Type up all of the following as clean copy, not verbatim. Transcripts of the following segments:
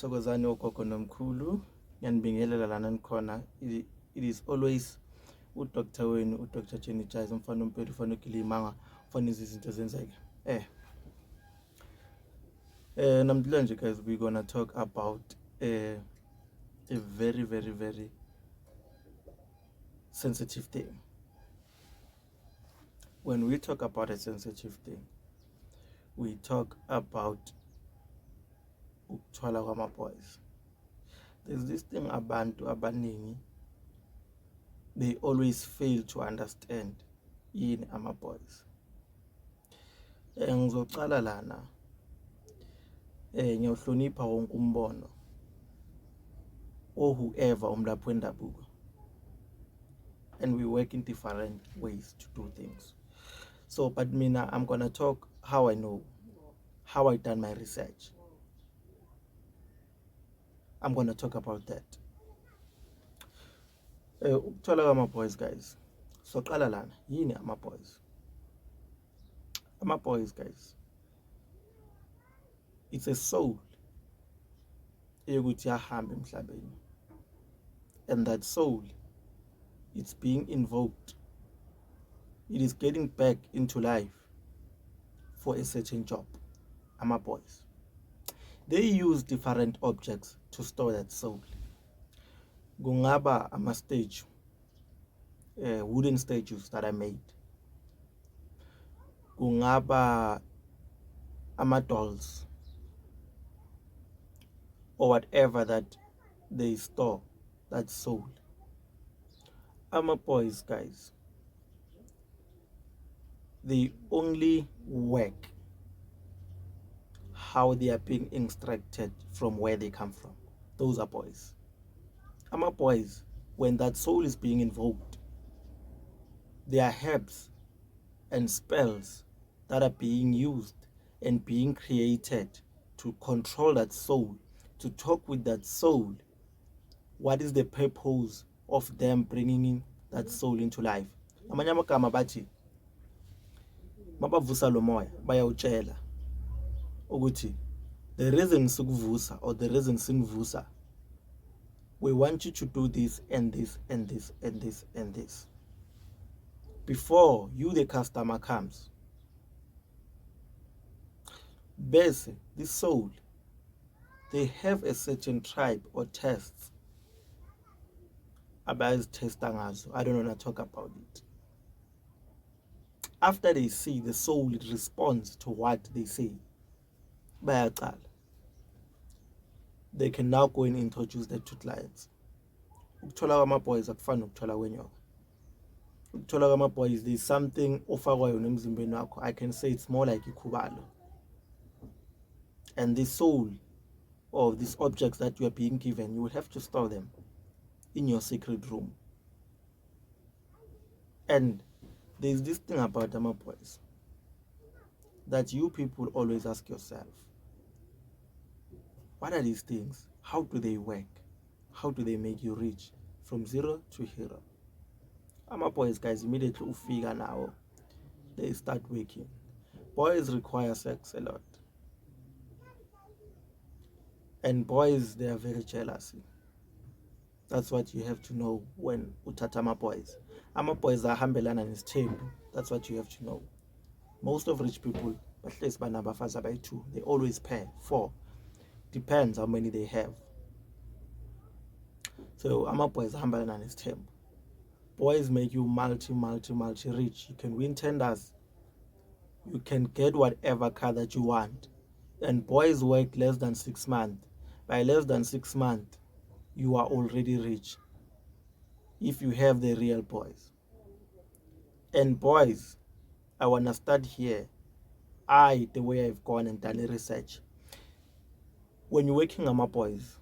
Thokozani ogogo nomkhulu, ngiyanibingelela lana nikhona. It is always uDr. wenu uDr. Jenni Chyze umfana ompela ufana ogilimanga ufana izinto ezenzeke. Namhlanje guys we're gonna talk about a very very very sensitive thing. When we talk about a sensitive thing, we talk about ukuthwala kwama-boys. There's this thing abantu abaningi, they always fail to understand yini ama-boys. Ngizocala lana ngiyawuhlonipha wonke umbono or whoever umlaphi wendabuko, and we work in different ways to do things. So but mina, I'm gonna talk how I know, how I done my research. I'm gonna talk about that. Ukuthwala kwama-boys guys, so qala lana yini ama-boys. Ama-boys guys, it's a soul eyokuthi yahamba emhlabeni, and that soul, it's being invoked, it is getting back into life for a certain job. Ama-boys, they use different objects to store that soul. Kungaba ama-statue, wooden statues that are made. Kungaba ama-dolls or whatever that they store that soul. Ama-boys guys, they only work how they are being extracted from where they come from. Those are boys. Ama-boys, when that soul is being invoked, there are herbs and spells that are being used and being created to control that soul, to talk with that soul. What is the purpose of them bringing in that soul into life? Amanye amagama bathi mabavusa lo moya bayawutshela ukuthi the reason sikuvusa, or the reason sinivusa, we want you to do this and this and this and this and this before you the customer comes. Bese this soul, they have a certain tribe or tests abayazithesta ngazo. I don't want to talk about it. After they see the soul, it responds to what they say, bayaqala, they can now go and introduce that to clients. Ukuthwala kwama-boys akufani nokuthwala kwenyoka. Ukuthwala kwama-boys, there's something ofakwayo nemzimbeni wakho. I can say it's more like ikhubalo. And this soul, or these objects that you are being given, you will have to store them in your secret room. And there's this thing about ama-boys that you people always ask yourself, what are these things? How do they work? How do they make you rich from zero to hero? Ama-boys guys, immediately ufika now, they start working. Boys require sex a lot, and boys, they are very jealous. That's what you have to know when uthatha ama-boys. Ama-boys ahambelana nesithembu. That's what you have to know. Most of rich people, bahlezi banabafazi abayi-2, they always pair 4. Depends how many they have. So ama-boys ahambelana nesithembu. Boys make you multi rich. You can win tenders, you can get whatever car that you want, and boys work less than 6 months. By less than 6 months, you are already rich if you have the real boys. And boys, I want to start here. The way I've gone and done research, when you're working on my boys,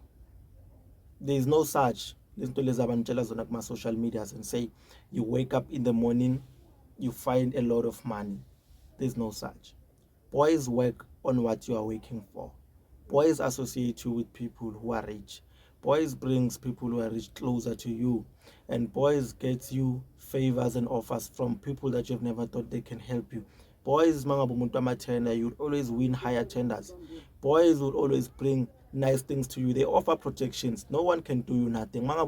there is no such, listen to on my social medias and say you wake up in the morning, you find a lot of money. There's no such. Boys work on what you are working for. Boys associate you with people who are rich. Boys brings people who are rich closer to you, and boys gets you favors and offers from people that you've never thought they can help you. Boys mangabe umuntu ama-tender, you'd always win higher tenders. Boys would always bring nice things to you. They offer protections. No one can do you nothing. You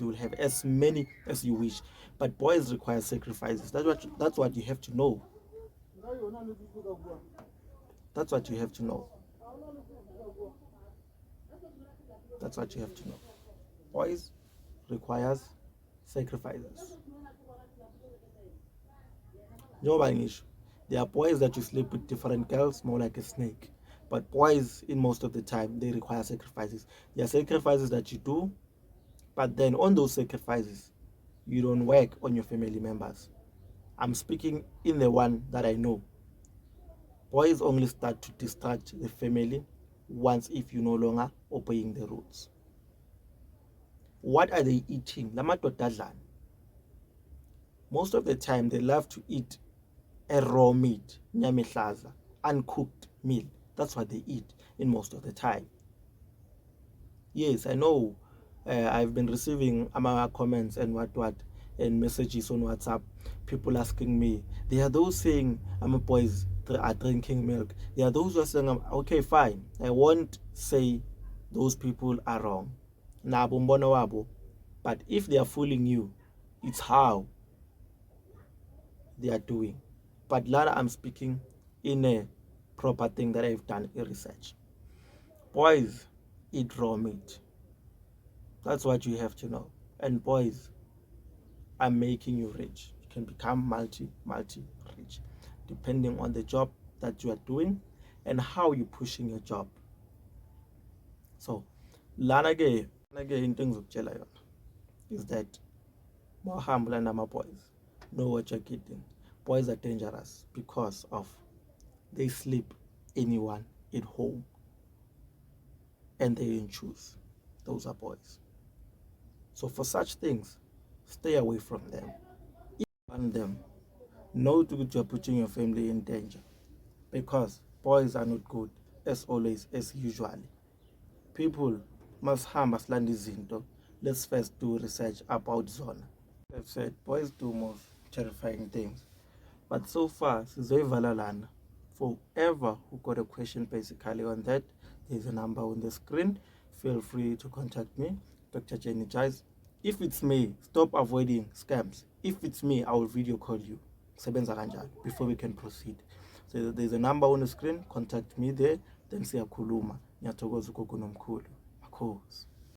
will have as many as you wish. But boys require sacrifices. That's what you have to know. That's what you have to know. That's what you have to know. Boys requires sacrifices. There are boys that you sleep with different girls, more like a snake. But boys, in most of the time, they require sacrifices. There are sacrifices that you do, but then on those sacrifices, you don't work on your family members. I'm speaking in the one that I know. Boys only start to distract the family once if you're no longer obeying the rules. What are they eating? Most of the time, they love to eat a raw meat, Ngama Chyze, uncooked meal. That's what they eat in most of the time. Yes, I know. I've been receiving comments and what and messages on WhatsApp. People asking me. There are those saying boys are drinking milk. There are those who are saying, okay, fine. I won't say those people are wrong. But if they are fooling you, it's how they are doing. But Lara, I'm speaking in a proper thing that I've done in research. Boys eat raw meat. That's what you have to know. And boys are making you rich. You can become multi rich depending on the job that you are doing and how you're pushing your job. So, lana ke into engizokutshela yona is that mawahambula nama boys, know what you're getting. Boys are dangerous because of they sleep anyone at home and they didn't choose. Those are boys. So for such things, stay away from them. If you want them, know that you're putting your family in danger because boys are not good as always, as usually. People must harm us izinto. Let's first do research about zona. I've said boys do most terrifying things. But so far, sizoyivala lana. For whoever who got a question basically on that, there's a number on the screen. Feel free to contact me, Dr. Jenni Chyze. If it's me, stop avoiding scams. If it's me, I will video call you. Sebenza kanjani before we can proceed. So there's a number on the screen. Contact me there. Then siyakhuluma. Ngiyathokoza ugogo nomkhulu. Makhosi.